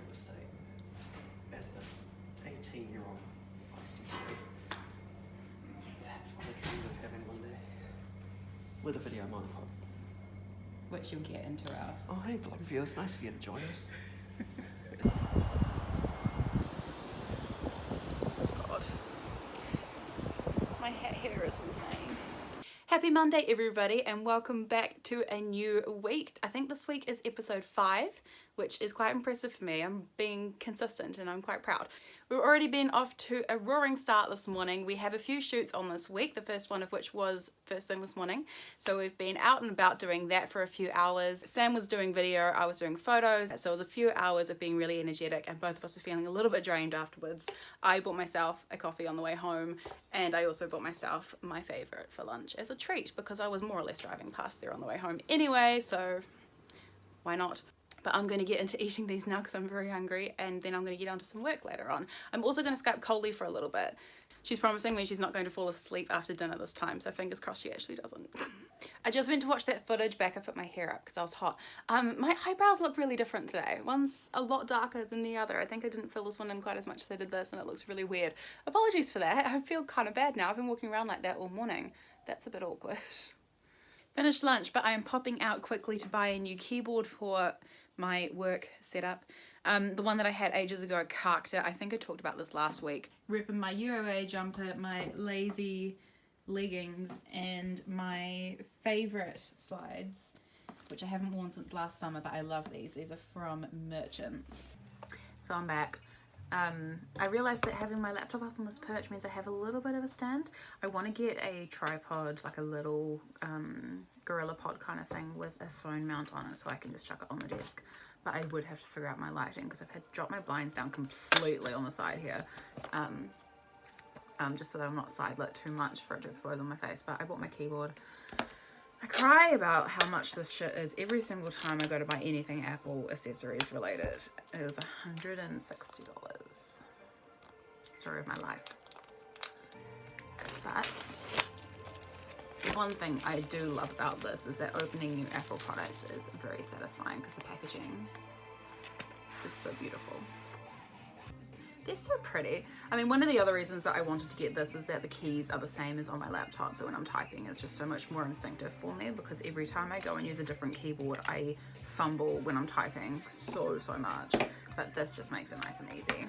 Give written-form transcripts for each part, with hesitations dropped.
mistake as an 18-year-old feisty boy. That's what I dreamed of having one day. With a video monopod. Which you'll get in 2 hours. Oh, hey vlog viewers, nice of you to join us. God. My hat hair is insane. Happy Monday everybody and welcome back to a new week. I think this week is episode 5, which is quite impressive for me. I'm being consistent and I'm quite proud. We've already been off to a roaring start this morning. We have a few shoots on this week, the first one of which was first thing this morning. So we've been out and about doing that for a few hours. Sam was doing video, I was doing photos. So it was a few hours of being really energetic and both of us were feeling a little bit drained afterwards. I bought myself a coffee on the way home and I also bought myself my favorite for lunch as a treat because I was more or less driving past there on the way home anyway, so why not? But I'm going to get into eating these now because I'm very hungry and then I'm going to get onto some work later on. I'm also going to Skype COLEY for a little bit. She's promising me she's not going to fall asleep after dinner this time, so fingers crossed she actually doesn't. I just went to watch that footage back. I put my hair up because I was hot. My eyebrows look really different today. One's a lot darker than the other. I think I didn't fill this one in quite as much as I did this and it looks really weird. Apologies for that. I feel kind of bad now. I've been walking around like that all morning. That's a bit awkward. Finished lunch, but I am popping out quickly to buy a new keyboard for my work setup. The one that I had ages ago, carked it. I think I talked about this last week. Repping my UOA jumper, my lazy leggings, and my favourite slides, which I haven't worn since last summer, but I love these. These are from Merchant. So I'm back. I realised that having my laptop up on this perch means I have a little bit of a stand. I want to get a tripod, like a little gorilla pod kind of thing with a phone mount on it so I can just chuck it on the desk. But I would have to figure out my lighting because I've had to drop my blinds down completely on the side here. Just so that I'm not side lit too much for it to expose on my face. But I bought my keyboard. I cry about how much this shit is every single time I go to buy anything Apple accessories related. It is $160. Story of my life. But the one thing I do love about this is that opening new Apple products is very satisfying because the packaging is so beautiful. They're so pretty. I mean, one of the other reasons that I wanted to get this is that the keys are the same as on my laptop, so when I'm typing it's just so much more instinctive for me because every time I go and use a different keyboard I fumble when I'm typing so much, but this just makes it nice and easy.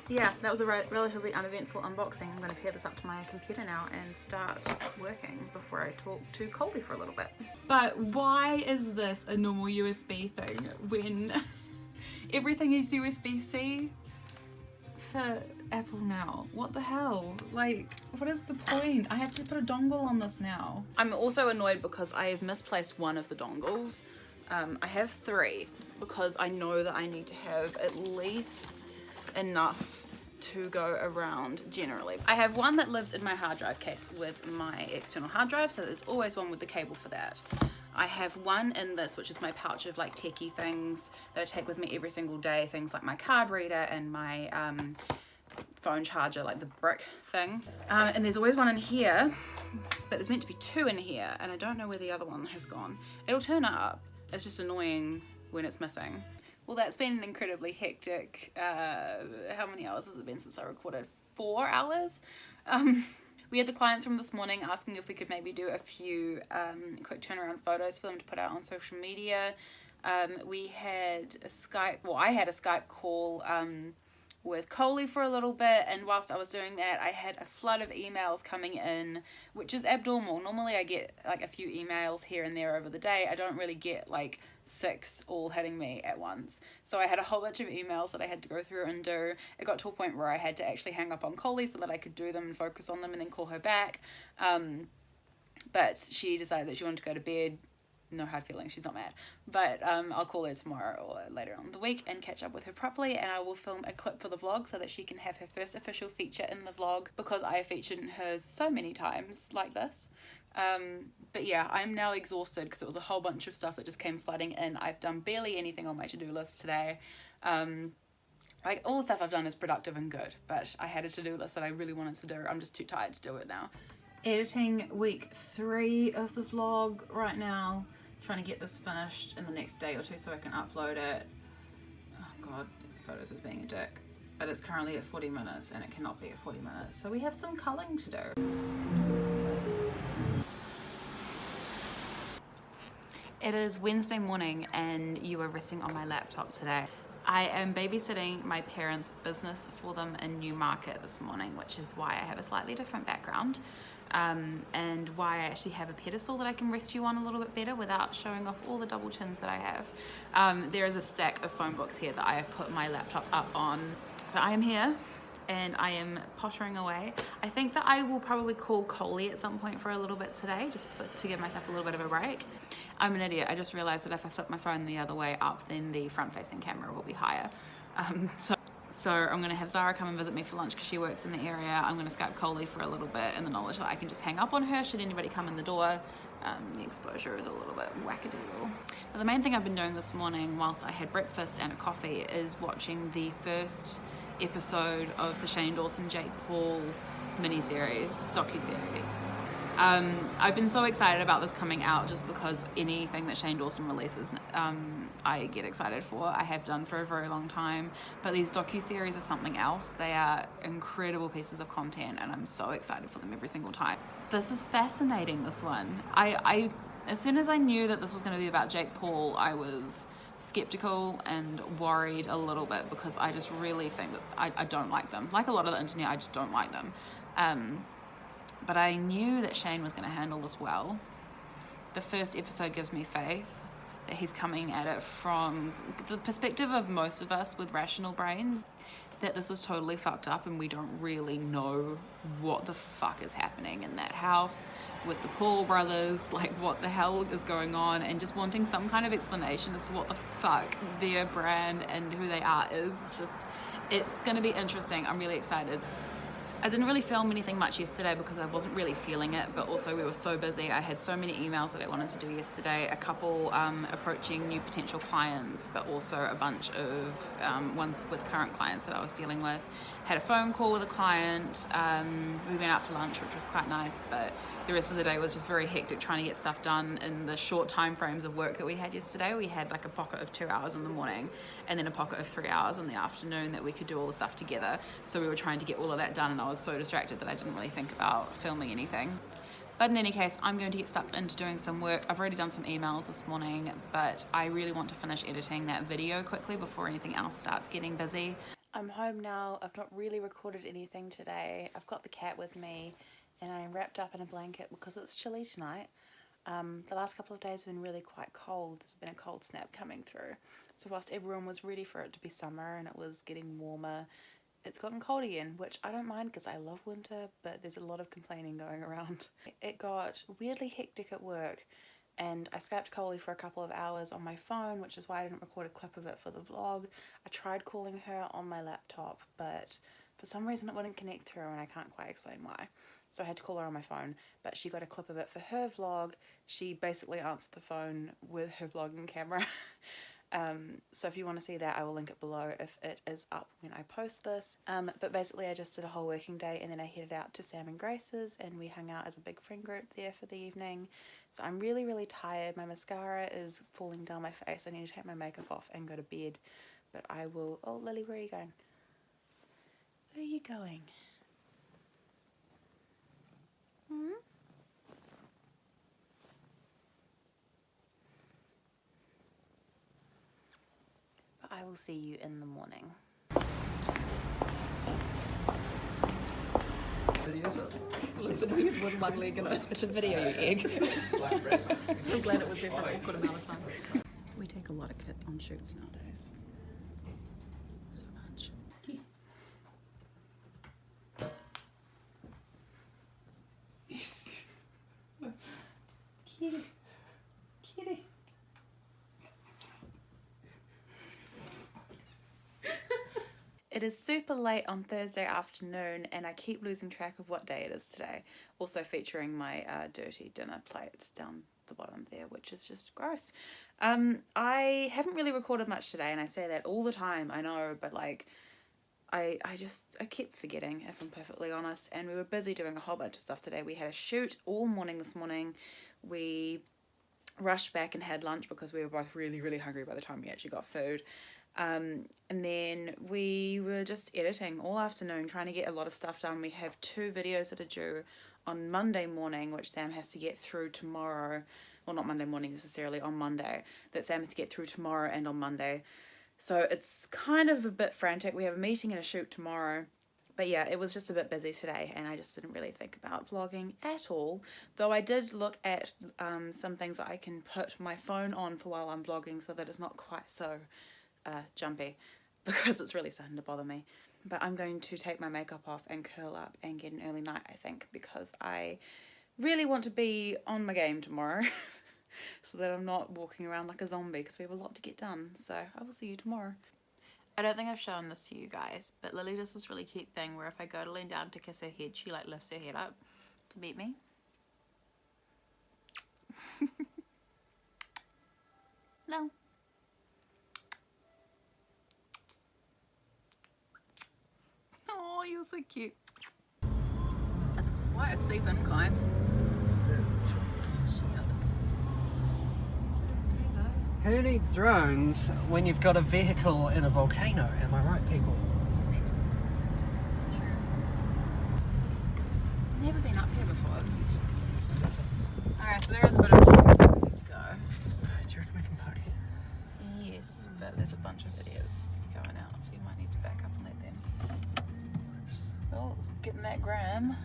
Yeah, that was a relatively uneventful unboxing. I'm going to pair this up to my computer now and start working before I talk to COLEY for a little bit. But why is this a normal USB thing when everything is USB-C? For Apple now? What the hell? Like, what is the point? I have to put a dongle on this now. I'm also annoyed because I have misplaced one of the dongles. I have 3 because I know that I need to have at least enough to go around generally. I have one that lives in my hard drive case with my external hard drive, so there's always one with the cable for that. I have one in this, which is my pouch of like techie things that I take with me every single day, things like my card reader and my phone charger, like the brick thing. And there's always one in here, but there's meant to be 2 in here, and I don't know where the other one has gone. It'll turn up, it's just annoying when it's missing. Well, that's been an incredibly hectic, how many hours has it been since I recorded? 4 hours? We had the clients from this morning asking if we could maybe do a few quick turnaround photos for them to put out on social media. We had a Skype, well, I had a Skype call with COLEY for a little bit, and whilst I was doing that I had a flood of emails coming in, which is abnormal. Normally I get like a few emails here and there over the day. I don't really get like 6 all hitting me at once. So I had a whole bunch of emails that I had to go through and do. It got to a point where I had to actually hang up on COLEY so that I could do them and focus on them and then call her back. But she decided that she wanted to go to bed. No hard feelings, she's not mad. But I'll call her tomorrow or later on in the week and catch up with her properly, and I will film a clip for the vlog so that she can have her first official feature in the vlog because I have featured in hers so many times like this. But yeah, I'm now exhausted because it was a whole bunch of stuff that just came flooding in. I've done barely anything on my to-do list today. Like all the stuff I've done is productive and good, but I had a to-do list that I really wanted to do. I'm just too tired to do it now. Editing week 3 of the vlog right now. Trying to get this finished in the next day or 2 so I can upload it. Oh god, photos as being a dick. But it's currently at 40 minutes and it cannot be at 40 minutes. So we have some culling to do. It is Wednesday morning and you are resting on my laptop today. I am babysitting my parents' business for them in Newmarket this morning, which is why I have a slightly different background. And why I actually have a pedestal that I can rest you on a little bit better without showing off all the double chins that I have. There is a stack of phone books here that I have put my laptop up on. So I am here and I am pottering away. I think that I will probably call COLEY at some point for a little bit today, just to give myself a little bit of a break. I'm an idiot. I just realized that if I flip my phone the other way up, then the front-facing camera will be higher. So I'm going to have Zara come and visit me for lunch because she works in the area. I'm going to Skype COLEY for a little bit in the knowledge that I can just hang up on her should anybody come in the door. The exposure is a little bit wackadoodle. But the main thing I've been doing this morning whilst I had breakfast and a coffee is watching the first episode of the Shane Dawson-Jake Paul miniseries, docuseries. I've been so excited about this coming out just because anything that Shane Dawson releases, I get excited for. I have done for a very long time, but these docuseries are something else. They are incredible pieces of content and I'm so excited for them every single time. This is fascinating, this one. As soon as I knew that this was going to be about Jake Paul, I was skeptical and worried a little bit because I just really think that I don't like them. Like a lot of the internet, I just don't like them. But I knew that Shane was going to handle this well. The first episode gives me faith that he's coming at it from the perspective of most of us with rational brains, that this is totally fucked up and we don't really know what the fuck is happening in that house with the Paul brothers, like what the hell is going on, and just wanting some kind of explanation as to what the fuck their brand and who they are is. Just, it's going to be interesting. I'm really excited. I didn't really film anything much yesterday because I wasn't really feeling it, but also we were so busy. I had so many emails that I wanted to do yesterday, a couple approaching new potential clients, but also a bunch of ones with current clients that I was dealing with. Had a phone call with a client, we went out for lunch, which was quite nice, but the rest of the day was just very hectic trying to get stuff done in the short time frames of work that we had yesterday. We had like a pocket of 2 hours in the morning and then a pocket of 3 hours in the afternoon that we could do all the stuff together. So we were trying to get all of that done and I was so distracted that I didn't really think about filming anything. But in any case, I'm going to get stuck into doing some work. I've already done some emails this morning, but I really want to finish editing that video quickly before anything else starts getting busy. I'm home now. I've not really recorded anything today. I've got the cat with me and I'm wrapped up in a blanket because it's chilly tonight. The last couple of days have been really quite cold. There's been a cold snap coming through. So whilst everyone was ready for it to be summer and it was getting warmer, it's gotten cold again, which I don't mind because I love winter, but there's a lot of complaining going around. It got weirdly hectic at work and I Skyped COLEY for a couple of hours on my phone, which is why I didn't record a clip of it for the vlog. I tried calling her on my laptop, but for some reason it wouldn't connect through and I can't quite explain why. So I had to call her on my phone, but she got a clip of it for her vlog. She basically answered the phone with her vlogging camera. So if you want to see that, I will link it below if it is up when I post this. But basically I just did a whole working day and then I headed out to Sam and Grace's and we hung out as a big friend group there for the evening. So I'm really, really tired. My mascara is falling down my face. I need to take my makeup off and go to bed. But I will... Oh, Lily, where are you going? Where are you going? But I will see you in the morning. Looks at me with one leg in it. It's a video, you egg. I'm glad it was there for a good amount of time. We take a lot of kit on shoots nowadays. So much. Kitty. Kitty. It is super late on Thursday afternoon and I keep losing track of what day it is today. Also featuring my dirty dinner plates down the bottom there, which is just gross. I haven't really recorded much today and I say that all the time, I know, but like I keep forgetting, if I'm perfectly honest, and we were busy doing a whole bunch of stuff today. We had a shoot all morning this morning. We rushed back and had lunch because we were both really, really hungry by the time we actually got food. And then we were just editing all afternoon, trying to get a lot of stuff done. We have 2 videos that are due on Monday morning, which Sam has to get through tomorrow. Well, not Monday morning necessarily, on Monday, that Sam has to get through tomorrow and on Monday. So it's kind of a bit frantic. We have a meeting and a shoot tomorrow. But yeah, it was just a bit busy today, and I just didn't really think about vlogging at all. Though I did look at some things that I can put my phone on for while I'm vlogging so that it's not quite so jumpy, because it's really starting to bother me. But I'm going to take my makeup off and curl up and get an early night, I think, because I really want to be on my game tomorrow so that I'm not walking around like a zombie, because we have a lot to get done. So I will see you tomorrow. I don't think I've shown this to you guys, but Lily does this really cute thing where if I go to lean down to kiss her head, she like lifts her head up to meet me. No. Oh, you're so cute. That's quite a steep incline. Who needs drones when you've got a vehicle in a volcano? Am I right, people? Never been up here before. Alright, so there is a bit of a way to go. Do you reckon we can party? Yes, but there's a bunch of videos going out, so you might need to back up and let them. Oh, getting that gram.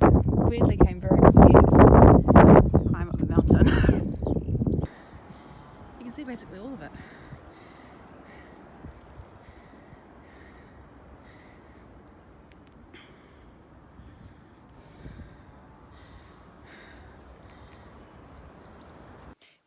Weirdly came very prepared to climb up the mountain. You can see basically all of it.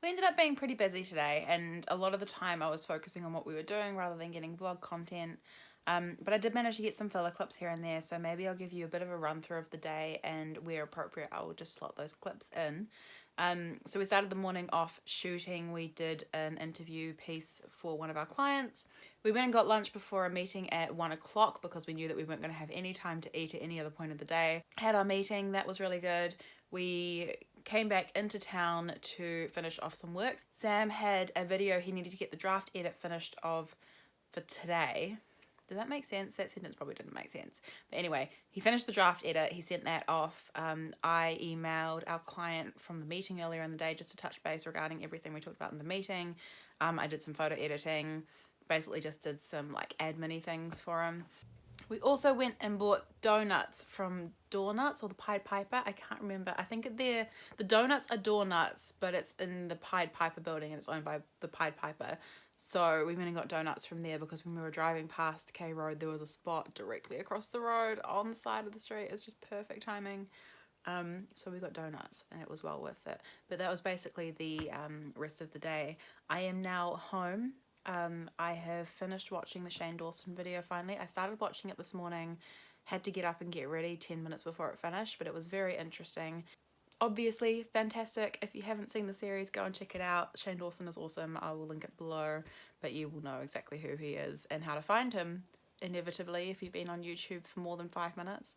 We ended up being pretty busy today, and a lot of the time I was focusing on what we were doing rather than getting vlog content. But I did manage to get some filler clips here and there, so maybe I'll give you a bit of a run through of the day, and where appropriate I will just slot those clips in. So we started the morning off shooting. We did an interview piece for one of our clients. We went and got lunch before a meeting at 1 o'clock because we knew that we weren't going to have any time to eat at any other point of the day. Had our meeting, that was really good. We came back into town to finish off some work. Sam had a video he needed to get the draft edit finished of for today. Did that make sense? That sentence probably didn't make sense. But anyway, he finished the draft edit. He sent that off. I emailed our client from the meeting earlier in the day just to touch base regarding everything we talked about in the meeting. I did some photo editing. Basically just did some like admin-y things for him. We also went and bought donuts from Donuts or the Pied Piper. I can't remember. I think the donuts are Donuts, but it's in the Pied Piper building and it's owned by the Pied Piper. So we went and got donuts from there because when we were driving past K Road, there was a spot directly across the road on the side of the street. It's just perfect timing. So we got donuts and it was well worth it. But that was basically the rest of the day. I am now home. I have finished watching the Shane Dawson video finally. I started watching it this morning, had to get up and get ready 10 minutes before it finished, but it was very interesting. Obviously, fantastic. If you haven't seen the series, go and check it out. Shane Dawson is awesome. I will link it below, but you will know exactly who he is and how to find him, inevitably, if you've been on YouTube for more than 5 minutes.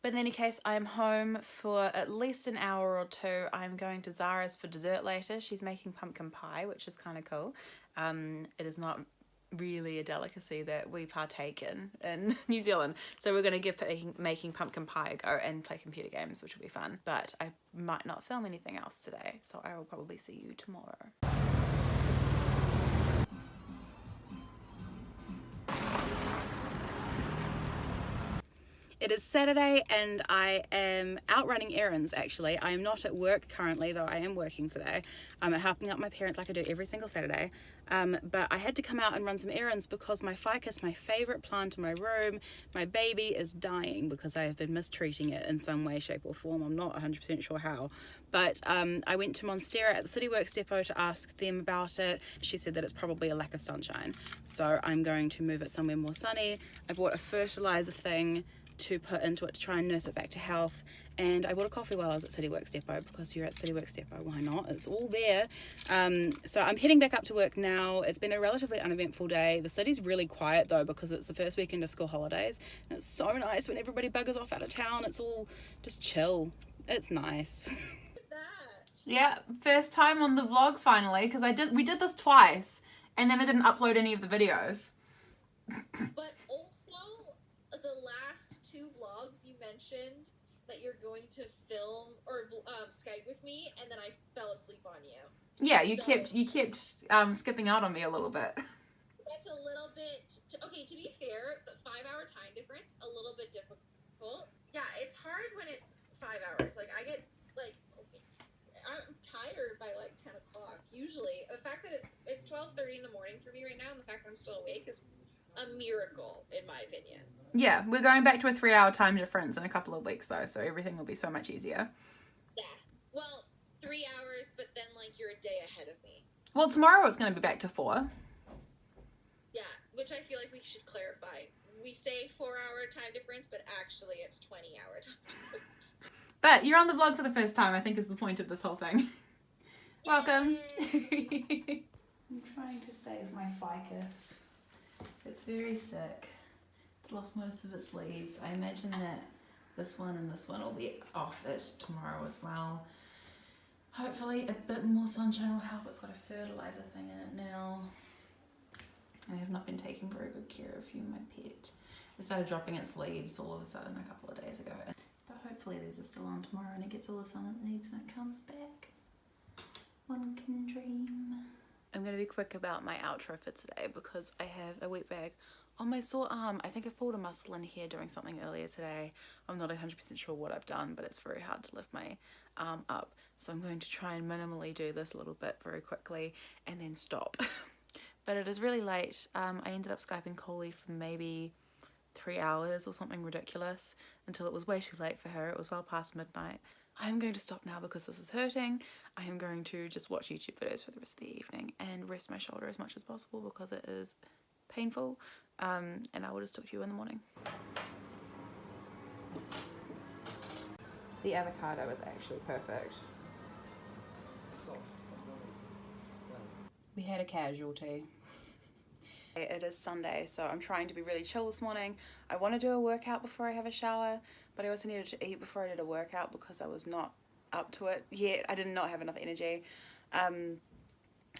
But in any case, I am home for at least an hour or two. I'm going to Zara's for dessert later. She's making pumpkin pie, which is kind of cool. It is not really a delicacy that we partake in New Zealand. So we're going to give making pumpkin pie a go and play computer games, which will be fun. But I might not film anything else today, so I will probably see you tomorrow. It is Saturday and I am out running errands actually. I am not at work currently, though I am working today. I'm helping out my parents like I do every single Saturday. But I had to come out and run some errands because my ficus, my favourite plant in my room, my baby is dying because I have been mistreating it in some way, shape or form. I'm not 100% sure how. But I went to Monstera at the City Works depot to ask them about it. She said that it's probably a lack of sunshine. So I'm going to move it somewhere more sunny. I bought a fertiliser thing to put into it to try and nurse it back to health, and I bought a coffee while I was at City Works depot because you're at City Works depot, why not? It's all there. So I'm heading back up to work now. It's been a relatively uneventful day. The city's really quiet though because it's the first weekend of school holidays, and it's so nice when everybody buggers off out of town. It's all just chill. It's nice. Look at that. Yeah, first time on the vlog finally, because we did this twice, and then I didn't upload any of the videos. But also, the last 2 vlogs you mentioned that you're going to film or Skype with me, and then I fell asleep on you. Yeah, you kept skipping out on me a little bit. That's a little bit okay. To be fair, the 5-hour time difference a little bit difficult. Yeah, it's hard when it's 5 hours. Like I get like I'm tired by like 10 o'clock usually. The fact that it's 12:30 in the morning for me right now, and the fact that I'm still awake is a miracle in my opinion. Yeah, we're going back to a 3-hour time difference in a couple of weeks though, so everything will be so much easier. Yeah. Well, 3 hours, but then like you're a day ahead of me. Well, tomorrow it's going to be back to 4. Yeah, which I feel like we should clarify. We say 4-hour time difference, but actually it's 20-hour time difference. But you're on the vlog for the first time, I think is the point of this whole thing. Welcome. I'm trying to save my ficus. It's very sick. It's lost most of its leaves. I imagine that this one and this one will be off it tomorrow as well. Hopefully a bit more sunshine will help. It's got a fertilizer thing in it now. I have not been taking very good care of you, my pet. It started dropping its leaves all of a sudden a couple of days ago. But hopefully these are still on tomorrow and it gets all the sun it needs and it comes back. One can dream. I'm going to be quick about my outro for today because I have a wet bag on my sore arm. I think I've pulled a muscle in here doing something earlier today. I'm not 100% sure what I've done, but it's very hard to lift my arm up. So I'm going to try and minimally do this a little bit very quickly and then stop. But it is really late. I ended up Skyping COLEY for maybe 3 hours or something ridiculous until it was way too late for her. It was well past midnight. I am going to stop now because this is hurting. I am going to just watch YouTube videos for the rest of the evening and rest my shoulder as much as possible because it is painful. And I will just talk to you in the morning. The avocado is actually perfect. We had a casualty. It is Sunday, so I'm trying to be really chill this morning. I want to do a workout before I have a shower, but I also needed to eat before I did a workout because I was not up to it yet. I did not have enough energy.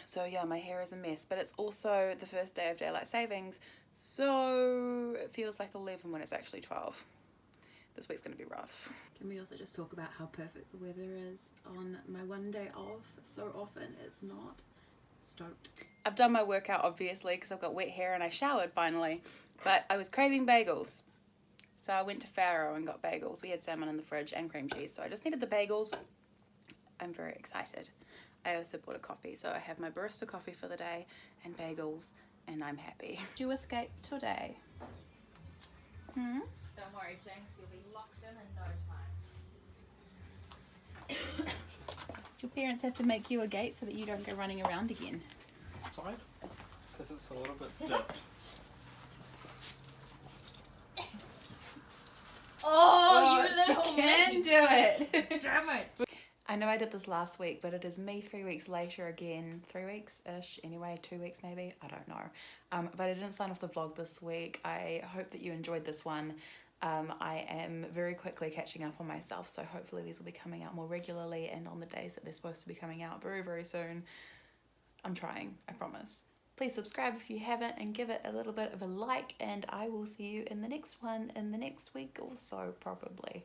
So yeah, my hair is a mess, but it's also the first day of daylight savings, so it feels like 11 when it's actually 12. This week's going to be rough. Can we also just talk about how perfect the weather is on my one day off? So often it's not. Stoked. I've done my workout obviously because I've got wet hair and I showered finally, but I was craving bagels. So I went to Faro and got bagels. We had salmon in the fridge and cream cheese, so I just needed the bagels. I'm very excited. I also bought a coffee, so I have my barista coffee for the day and bagels, and I'm happy. Did you escape today? Hmm? Don't worry, Jinx, you'll be locked in no time. Your parents have to make you a gate so that you don't go running around again. Outside? Because it's a little bit dirt. Oh, you little can bitch. do it. Damn it. I know I did this last week, but it is me 3 weeks later again. 3 weeks-ish, anyway, 2 weeks maybe, I don't know. But I didn't sign off the vlog this week. I hope that you enjoyed this one. I am very quickly catching up on myself, so hopefully these will be coming out more regularly and on the days that they're supposed to be coming out very, very soon. I'm trying, I promise. Please subscribe if you haven't and give it a little bit of a like, and I will see you in the next one in the next week or so, probably.